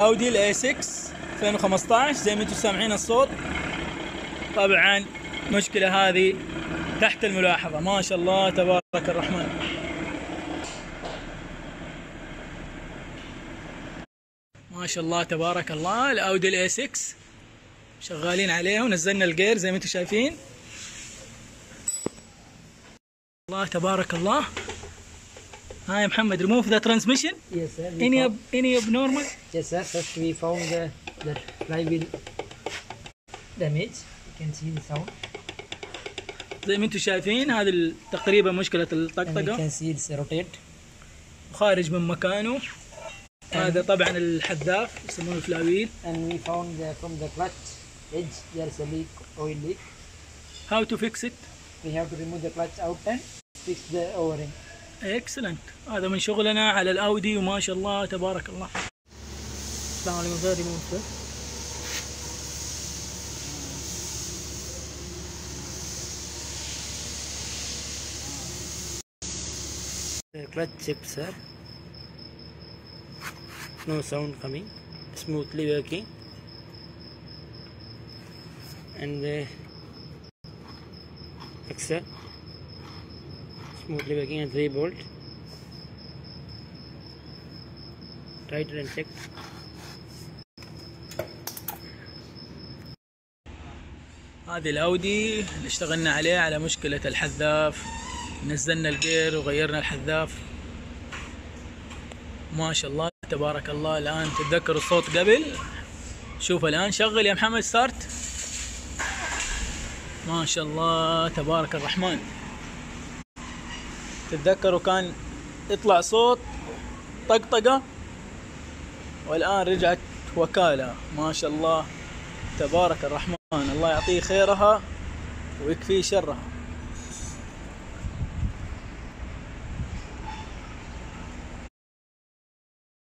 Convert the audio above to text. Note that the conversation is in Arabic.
اودي الاي 6 2015 زي ما انتم سامعين الصوت. طبعا المشكلة هذه تحت الملاحظة، ما شاء الله تبارك الرحمن. ما شاء الله تبارك الله، الاودي الاي 6 شغالين عليه ونزلنا الجير زي ما انتم شايفين. الله تبارك الله. Hi Muhammad, remove the transmission. Yes, sir. Any abnormal? Yes, sir. First we found the flywheel damage. You can see the sound. زي ما انتم شايفين هذه تقريبا مشكلة And you الطقطقة، can see it's rotate. خارج من مكانه. هذا طبعا الحذاف يسمونه فلاويل. And we found from the clutch edge there's a leak, oil leak. How to fix it? We have to remove the clutch out and fix the O-ring. اكسلنت. هذا من شغلنا على الاودي وما شاء الله تبارك الله. السلام عليكم sir. Remove sir. The clutch chip, sir. No sound coming. Smoothly working. And the axle smoothly working, and 3 bolt. Tighten and check. هذه الاودي اللي اشتغلنا عليه على مشكلة الحذاف، نزلنا الجير وغيرنا الحذاف. ما شاء الله تبارك الله. الان تتذكروا الصوت قبل، شوف الان شغل يا محمد ستارت. ما شاء الله تبارك الرحمن. تتذكروا كان يطلع صوت طقطقة، والآن رجعت وكالة. ما شاء الله تبارك الرحمن. الله يعطيه خيرها ويكفيه شرها.